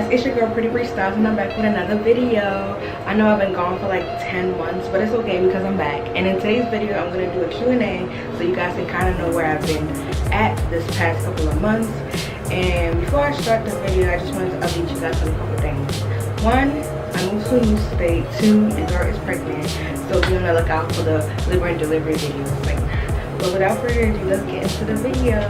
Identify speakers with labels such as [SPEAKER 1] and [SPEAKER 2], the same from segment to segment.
[SPEAKER 1] guys, it's your girl Brri Styles, and I'm back with another video. I know I've been gone for like 10 months, but it's okay because I'm back. And in today's video, I'm going to do a Q&A so you guys can kind of know where I've been at this past couple of months. And before I start the video, I just wanted to update you guys on a couple things. One, I moved to a new state. Two, the girl is pregnant, so be on the lookout for the labor and delivery videos. But without further ado, let's get into the video.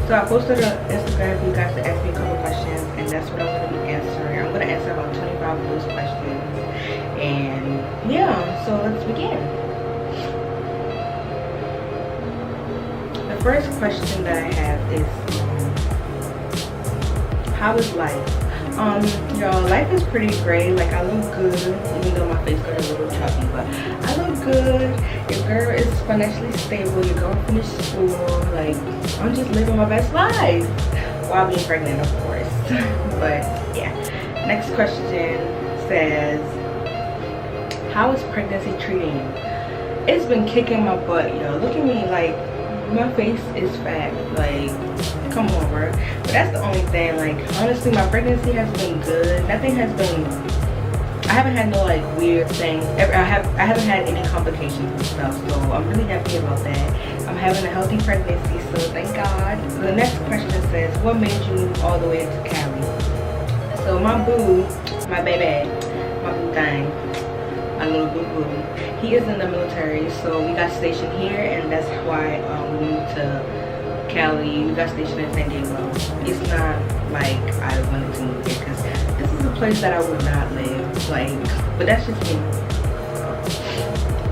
[SPEAKER 1] So I posted on Instagram for you guys to ask me a couple questions, and that's what I'm going to be answering. I'm going to answer about 25 of those questions. And yeah, so let's begin. The first question that I have is, how is life? Y'all, life is pretty great. Like, I look good, even though my face got a little chubby, but I look good. Your girl is financially stable. Your girl finished school. Like, I'm just living my best life while being pregnant, of course. But yeah, next question says, how is pregnancy treating you? It's been kicking my butt, yo. Look at me, like, my face is fat. Like, come on, bro. But that's the only thing. Like, honestly, my pregnancy has been good. Nothing has been, I haven't had no like weird things. I haven't had any complications and stuff, so I'm really happy about that. I'm having a healthy pregnancy, so thank God. So the next question says, what made you move all the way to Cali? So my boo, my baby, my boo thing, my little boo boo, he is in the military, so we got stationed here, and that's why we moved to Cali. We got stationed in San Diego. It's not like I wanted to move here, because this is a place that I would not live. Like, but that's just me.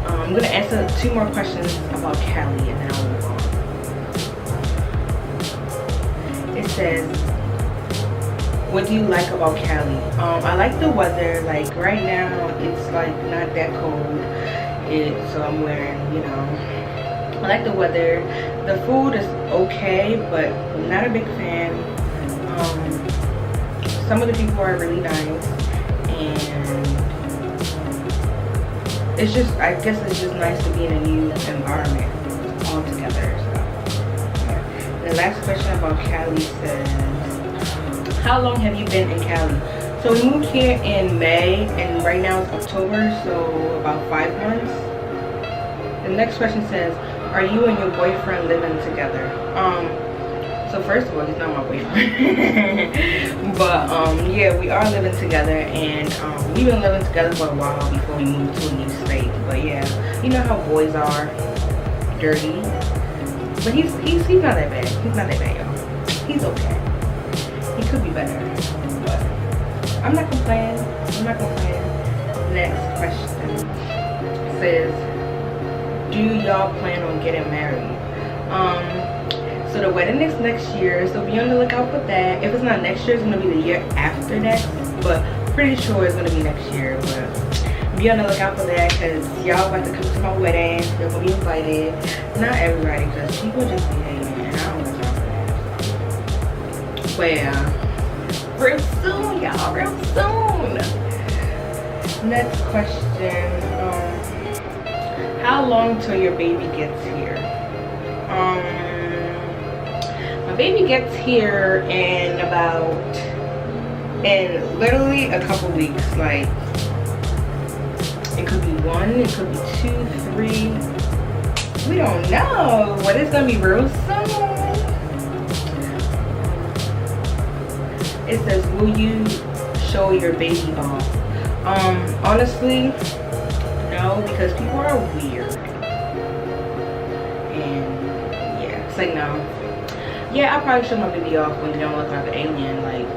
[SPEAKER 1] I'm gonna answer 2 more questions about Cali, and then I'll move on. It says, what do you like about Cali? I like the weather. Like, right now it's like not that cold. So I'm wearing, you know, I like the weather. The food is okay, but not a big fan. Some of the people are really nice, and it's just, I guess it's just nice to be in a new environment altogether. So yeah. The last question about Cali says, how long have you been in Cali? So we moved here in May, and right now it's October, so about 5 months. The next question says, are you and your boyfriend living together? So first of all, he's not my boyfriend. But yeah, we are living together, and we've been living together for a while before we moved to a new state. But yeah, you know how boys are, dirty. But he's not that bad. He's not that bad, y'all. He's okay. He could be better, but I'm not complaining. I'm not complaining. Next question says, do y'all plan on getting married? So the wedding is next year, so be on the lookout for that. If it's not next year, it's gonna be the year after next, but pretty sure it's gonna be next year. But be on the lookout for that, because y'all about to come to my wedding. You're gonna be invited. Not everybody, because people just be hating, and I don't want y'all for that. But yeah, real soon, y'all, real soon. Next question, how long till your baby gets here? My baby gets here in literally a couple weeks. Like, it could be 1, it could be 2, 3. We don't know, but it's gonna be real soon. It says, will you show your baby off? Honestly, no, because people are weird. And yeah, it's like, no. Yeah, I'll probably show my baby off when they don't look like an alien, like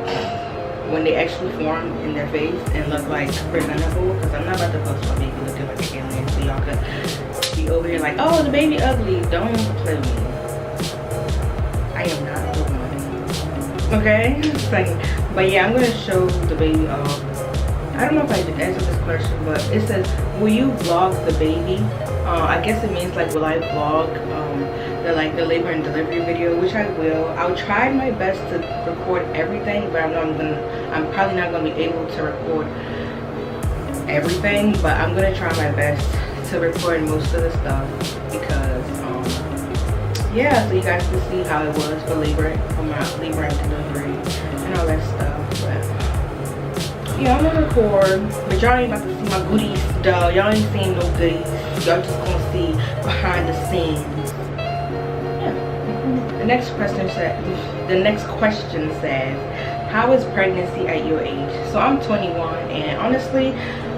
[SPEAKER 1] when they actually form in their face and look like presentable, because I'm not about to post my baby looking like an alien so y'all could be over here like, oh, the baby ugly. Don't play with me. I am not the one. Okay? Like, but yeah, I'm going to show the baby off. I don't know if I answered this question, but it says, will you vlog the baby? I guess it means like, will I vlog the labor and delivery video, which I will. I'll try my best to record everything, but I know I'm probably not gonna be able to record everything, but I'm gonna try my best to record most of the stuff, because yeah, so you guys can see how it was for labor and delivery and all that stuff. But yeah, I'm gonna record, but y'all ain't about to see my goodies, though. Y'all ain't seeing no goodies. Y'all just gonna see behind the scenes. Yeah. The next question says, how is pregnancy at your age? So I'm 21, and honestly,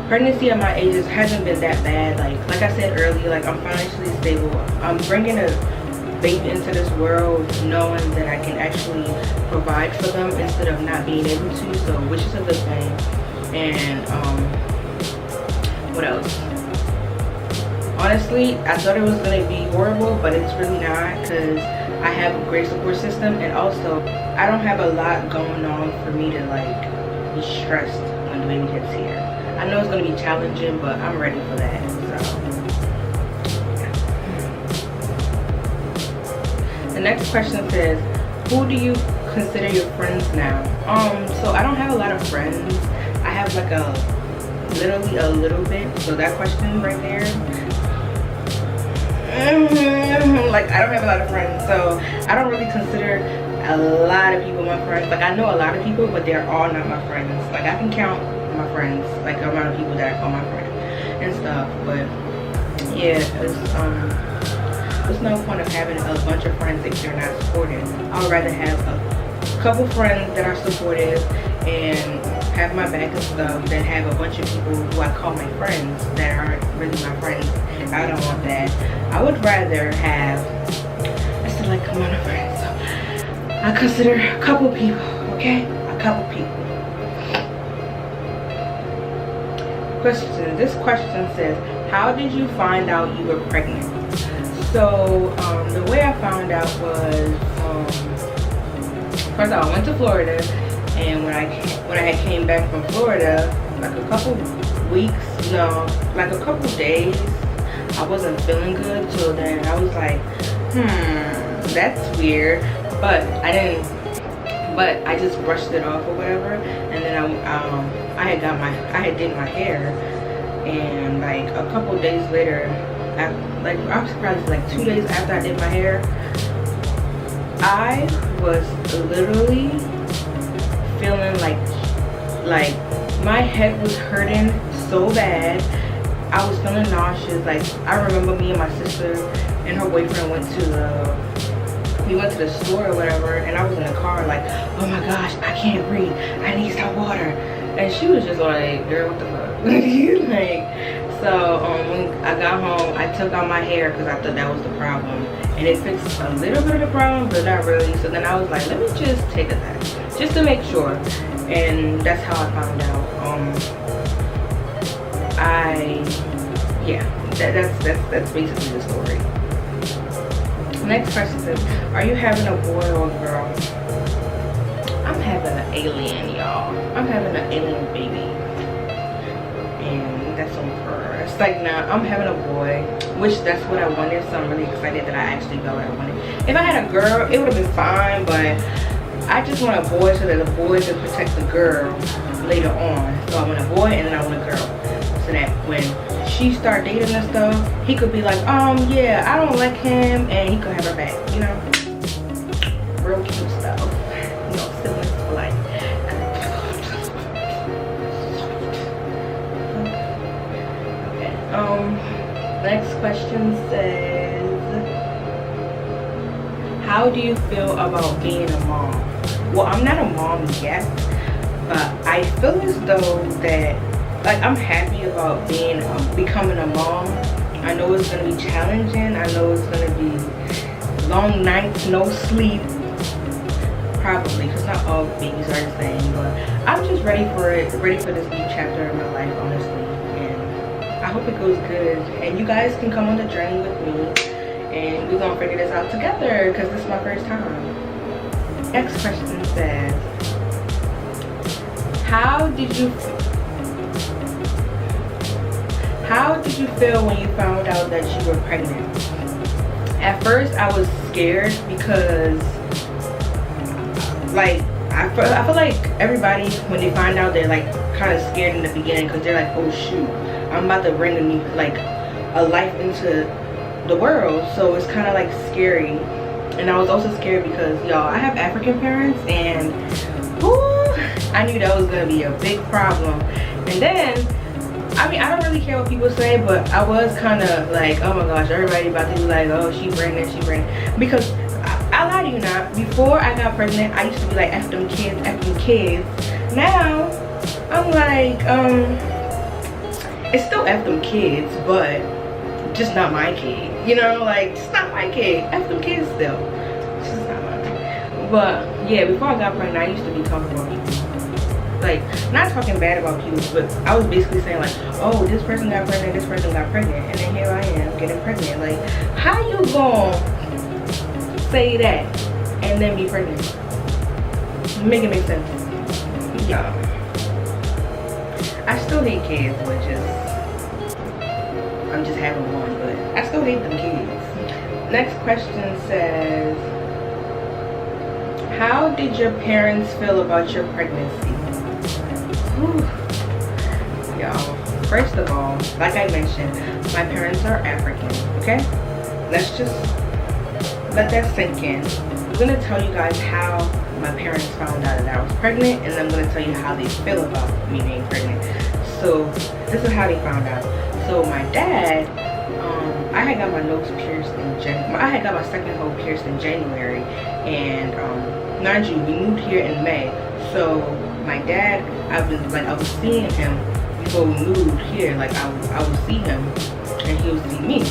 [SPEAKER 1] pregnancy at my age hasn't been that bad. Like I said earlier, like I'm financially stable. I'm bringing a baby into this world knowing that I can actually provide for them instead of not being able to, so which is a good thing. And what else? Honestly, I thought it was going to be horrible, but it's really not, because I have a great support system, and also I don't have a lot going on for me to like be stressed when the baby gets here. I know it's going to be challenging, but I'm ready for that. So the next question says, who do you consider your friends now? So I don't have a lot of friends. I have like literally a little bit. So that question right there, like I don't have a lot of friends, so I don't really consider a lot of people my friends. Like I know a lot of people, but they're all not my friends. Like I can count my friends, like the amount of people that I call my friend and stuff. But yeah, there's no point of having a bunch of friends if you're not supportive. I would rather have a couple friends that are supportive and have my back and stuff than have a bunch of people who I call my friends that aren't really my friends. I don't want that. I would rather have, I said like amount of friends. So I consider a couple people, okay? A couple people. This question says, how did you find out you were pregnant? So the way I found out was, first of all, I went to Florida, and when I came back from Florida, like a couple weeks, no, like a couple days, I wasn't feeling good. So then I was like, that's weird, but I just brushed it off or whatever. And then I had did my hair, and like a couple days later, I was probably like 2 days after I did my hair, I was literally feeling like my head was hurting so bad. I was feeling nauseous. Like I remember me and my sister and her boyfriend went to the store or whatever, and I was in the car like, oh my gosh, I can't breathe, I need some water. And she was just like, girl, what the fuck? Like, so when I got home, I took out my hair because I thought that was the problem, and it fixed a little bit of the problem, but not really. So then I was like, let me just take a test just to make sure, and that's how I found out. That's basically the story. Next question says, are you having a boy or a girl? I'm having an alien, y'all. I'm having an alien baby, and that's on purpose. Like now, I'm having a boy, which that's what I wanted. So I'm really excited that I actually got what I wanted. If I had a girl, it would have been fine, but I just want a boy so that the boy can protect the girl later on. So I want a boy and then I want a girl, so that when she start dating and stuff, he could be like, yeah, I don't like him, and he could have her back, you know? Real cute stuff. You know, siblings for life. Okay. Next question says, how do you feel about being a mom? Well, I'm not a mom yet, but I feel as though that, like, I'm happy about becoming a mom. I know it's gonna be challenging. I know it's gonna be long nights, no sleep, probably, because not all babies are the same. But I'm just ready for it, ready for this new chapter in my life, honestly. And I hope it goes good. And you guys can come on the journey with me, and we're gonna figure this out together, because this is my first time. Next question says, how did you feel when you found out that you were pregnant? At first I was scared because, like, I feel like everybody, when they find out, they're like kind of scared in the beginning, because they're like, oh shoot, I'm about to bring a new, like, a life into the world. So it's kind of like scary. And I was also scared because, y'all, I have African parents, and whoo, I knew that was gonna be a big problem. And then, I mean, I don't really care what people say, but I was kind of like, oh my gosh, everybody about to be like, oh, she pregnant, she pregnant. Because I lie to you not, before I got pregnant, I used to be like, F them kids, F them kids. Now, I'm like, it's still F them kids, but just not my kid. You know, like, it's not my kid. F them kids still. It's just not mine. But yeah, before I got pregnant, I used to be talking about people. Like, not talking bad about people, but I was basically saying like, oh, this person got pregnant, this person got pregnant, and then here I am getting pregnant. Like, how you gonna say that and then be pregnant? Make it make sense. Yeah. I still hate kids, which is, I'm just having one, but I still hate them kids. Next question says, how did your parents feel about your pregnancy? Y'all, first of all, like I mentioned, my parents are African, okay? Let's just let that sink in. I'm gonna tell you guys how my parents found out that I was pregnant, and I'm gonna tell you how they feel about me being pregnant. So this is how they found out. So my dad, I had got my nose pierced in January. I had got my second hole pierced in January, and mind you, we moved here in May. So my dad, I was seeing him before we moved here. Like I would see him, and he would see me.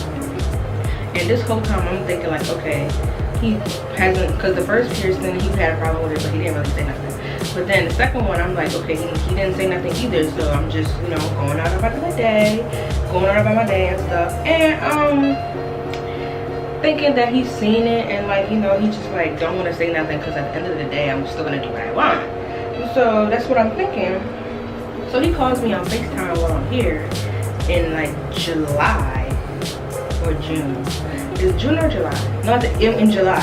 [SPEAKER 1] And this whole time I'm thinking like, okay, he hasn't, because the first piercing he had a problem with it, but he didn't really say nothing. But then the second one, I'm like, okay, he didn't say nothing either. So I'm just, you know, going out about my day and stuff, and thinking that he's seen it, and like, you know, he just like don't want to say nothing, because at the end of the day, I'm still gonna do what I want. So that's what I'm thinking. So he calls me on FaceTime while I'm here in like July or June. Is June or July? No, in July.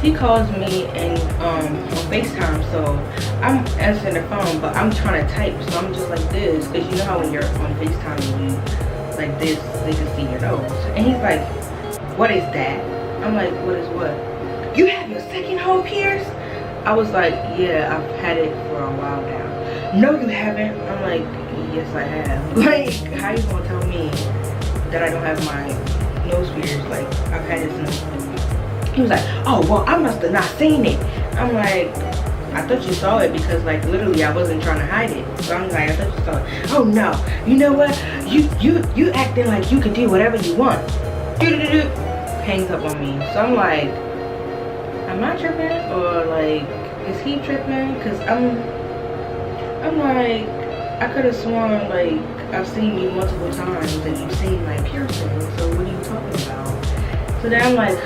[SPEAKER 1] He calls me and on FaceTime, so I'm answering the phone, but I'm trying to type, so I'm just like this, because you know how when you're on FaceTime and you like this, they can see your nose. And he's like, what is that? I'm like, what is what? You have your second hole pierced? I was like, yeah, I've had it for a while now. No, you haven't. I'm like, yes, I have. Like, how you gonna tell me that I don't have my nose pierced? Like, I've had it since. He was like, oh, well, I must have not seen it. I'm like, I thought you saw it, because like literally I wasn't trying to hide it. So I'm like, I thought you saw it. Oh no, you know what? You acting like you could do whatever you want. Hangs up on me. So I'm like, am I tripping, or like is he tripping? Because I'm like, I could have sworn like I've seen you multiple times and you've seen my piercing, so what are you talking about? So then I'm like,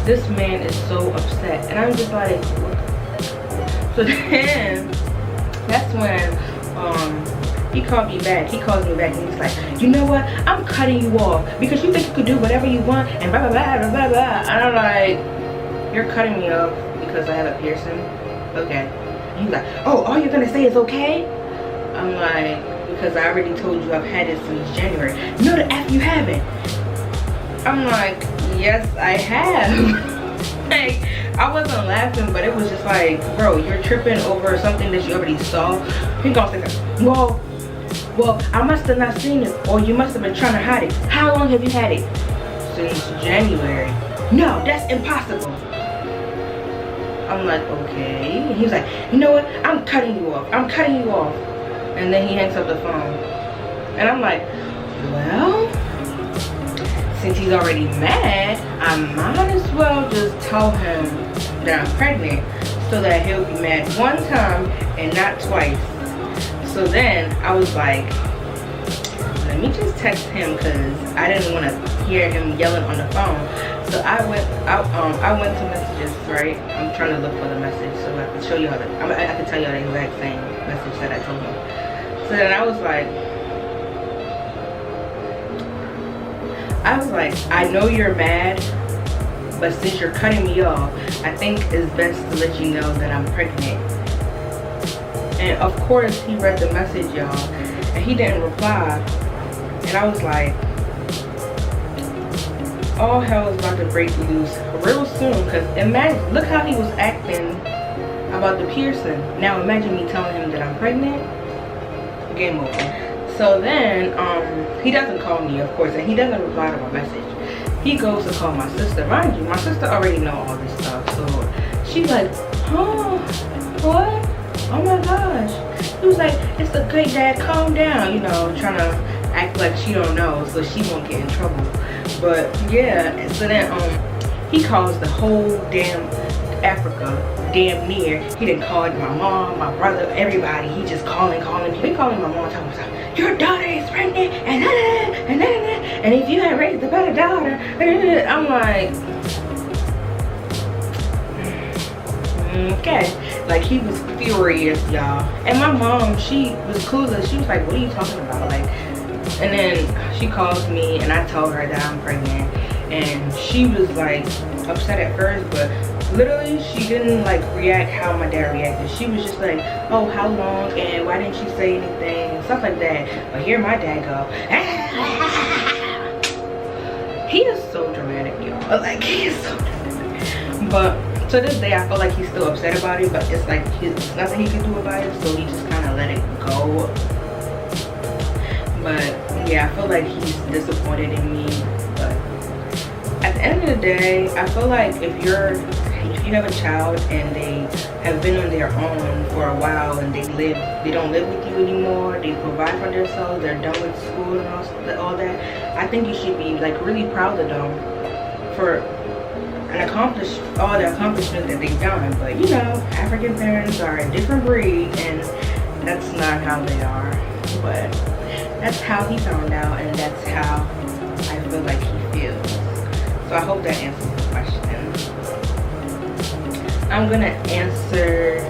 [SPEAKER 1] this man is so upset, and I'm just like, what? So then that's when he called me back. He calls me back and he's like, you know what, I'm cutting you off because you think you could do whatever you want and blah blah blah blah blah blah. And I'm like, you're cutting me off because I have a piercing? Okay. And he's like, oh, all you're gonna say is okay? I'm like, because I already told you I've had it since January. No, the F you haven't. I'm like, yes I have. Like, I wasn't laughing, but it was just like, bro, you're tripping over something that you already saw. He gonna say, well, I must have not seen it, or you must have been trying to hide it. How long have you had it? Since January. No, that's impossible. I'm like, okay. And he was like, you know what? I'm cutting you off. I'm cutting you off. And then he hangs up the phone. And I'm like, well, since he's already mad, I might as well just tell him that I'm pregnant so that he'll be mad one time and not twice. So then I was like, let me just text him, because I didn't want to hear him yelling on the phone. So I went to messages, right? I'm trying to look for the message so I can show you how I can tell you the exact same message that I told him. So then I was like, I know you're mad, but since you're cutting me off, I think it's best to let you know that I'm pregnant. And of course he read the message, y'all, and he didn't reply. And I was like, all hell is about to break loose real soon, because imagine, look how he was acting about the piercing. Now imagine me telling him that I'm pregnant. Game over. So then he doesn't call me, of course, and he doesn't reply to my message. He goes to call my sister. Mind you, my sister already know all this stuff, so she's like, huh, what? Oh my gosh. He was like, it's okay, Dad, calm down, you know, trying to act like she don't know so she won't get in trouble. But yeah, so then he calls the whole damn Africa, damn near. He didn't call my mom, my brother, everybody. He just calling. He calling my mom, talking about, your daughter is pregnant, and if you had raised a better daughter, I'm like, okay. Like, he was furious, y'all. And my mom, she was clueless. She was like, what are you talking about? Like, and then she calls me and I told her that I'm pregnant, and she was like upset at first, but literally she didn't like react how my dad reacted. She was just like, oh, how long, and why didn't you say anything, and stuff like that. But here my dad go, he is so dramatic, y'all. Like, he is so dramatic. But to this day, I feel like he's still upset about it, but it's like there's nothing he can do about it, so he just kind of let it go. But yeah, I feel like he's disappointed in me. But at the end of the day, I feel like if you have a child and they have been on their own for a while and they don't live with you anymore, they provide for themselves, they're done with school and all that, I think you should be like really proud of them for all the accomplishments that they've done. But you know, African parents are a different breed, and that's not how they are. But that's how he found out, and that's how I feel like he feels. So I hope that answers the question. I'm gonna answer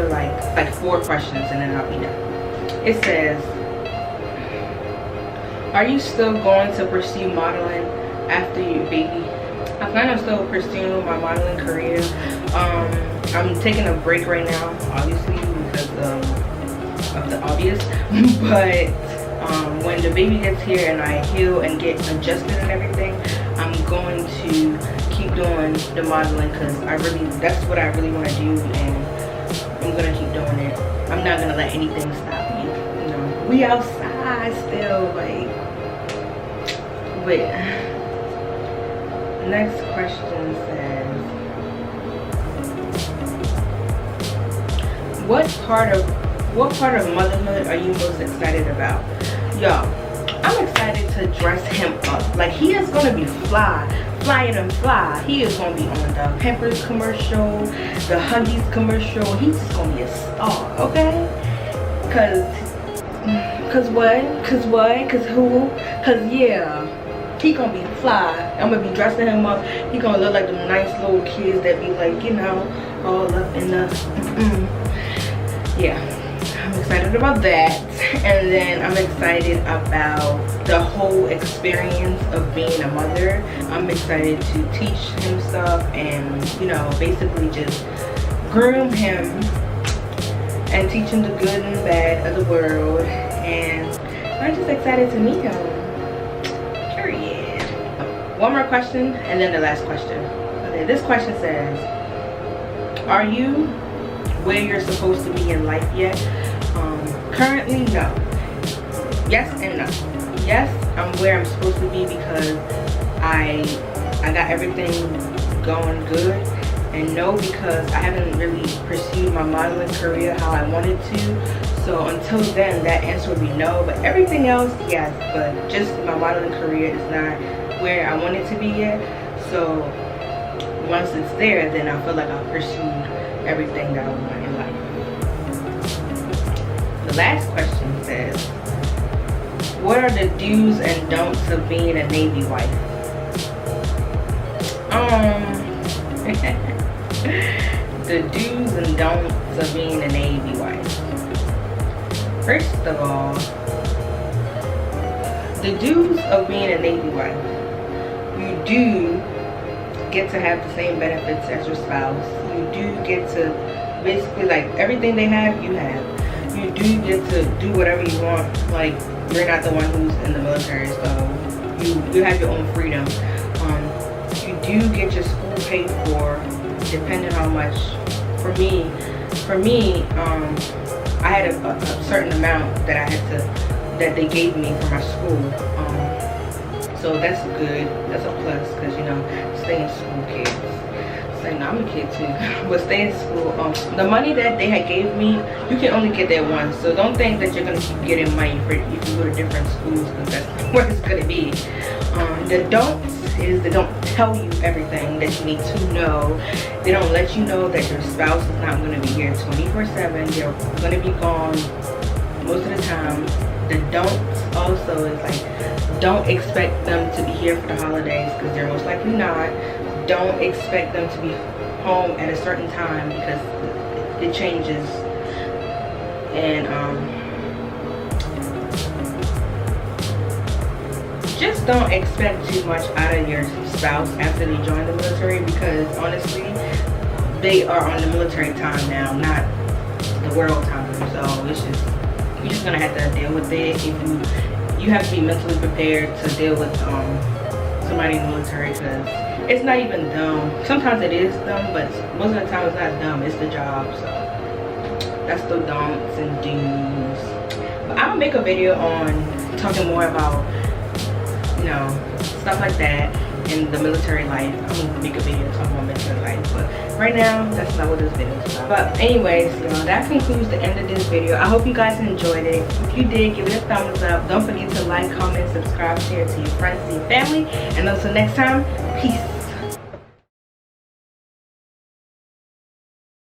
[SPEAKER 1] like 4 questions, and then I'll be done. It says, are you still going to pursue modeling after your baby? I plan on still pursuing my modeling career. I'm taking a break right now, obviously, because of the obvious. But when the baby gets here and I heal and get adjusted and everything, I'm going to keep doing the modeling, because that's what I really want to do, and I'm gonna keep doing it. I'm not gonna let anything stop me. You know, we outside still, like. But next question says, what part of motherhood are you most excited about? Y'all, I'm excited to dress him up. Like, he is gonna be flyer than fly. He is gonna be on the Pampers commercial, the Huggies commercial. He's just gonna be a star, okay? Cause yeah, he gonna be fly. I'm gonna be dressing him up. He gonna look like them nice little kids that be like, you know, all up in the yeah, I'm excited about that. And then I'm excited about the whole experience of being a mother. I'm excited to teach him stuff and, you know, basically just groom him and teach him the good and bad of the world. And I'm just excited to meet him. Period. One more question and then the last question. Okay, this question says, are you where you're supposed to be in life yet? Currently, no. Yes and no. Yes, I'm where I'm supposed to be because I got everything going good. And no, because I haven't really pursued my modeling career how I wanted to. So until then, that answer would be no. But everything else, yes. But just my modeling career is not where I want it to be yet. So once it's there, then I feel like I'll pursue everything that I want in life. The last question says, what are the do's and don'ts of being a Navy wife? The do's and don'ts of being a Navy wife. First of all, the do's of being a Navy wife. You do get to have the same benefits as your spouse. You do get to basically, like, everything they have, you have. You do get to do whatever you want. Like, you're not the one who's in the military, so you have your own freedom. You do get your school paid for, depending on how much for me, I had a certain amount that I had to, that they gave me for my school. So that's good. That's a plus, because you know, stay in school, kids. Like, no, I'm a kid too, but stay in school. The money that they had gave me, you can only get that once. So don't think that you're gonna keep getting money for if you go to different schools, because that's where it's gonna be. The don'ts is they don't tell you everything that you need to know. They don't let you know that your spouse is not gonna be here 24/7. They're gonna be gone most of the time. The don'ts also is like, don't expect them to be here for the holidays, because they're most likely not. Don't expect them to be home at a certain time, because it changes. And just don't expect too much out of your spouse after they join the military, because honestly, they are on the military time now, not the world time. So it's just, you're just gonna have to deal with it. If you have to be mentally prepared to deal with somebody in the military, because it's not even dumb. Sometimes it is dumb, but most of the time it's not dumb. It's the job. So that's the don'ts and do's. But I'm gonna make a video on talking more about, you know, stuff like that in the military life. I'm gonna make a video talking about military life, but right now that's not what this video is about. But anyways, y'all, that concludes the end of this video. I hope you guys enjoyed it. If you did, give it a thumbs up. Don't forget to like, comment, subscribe, share to your friends and your family. And until next time, peace.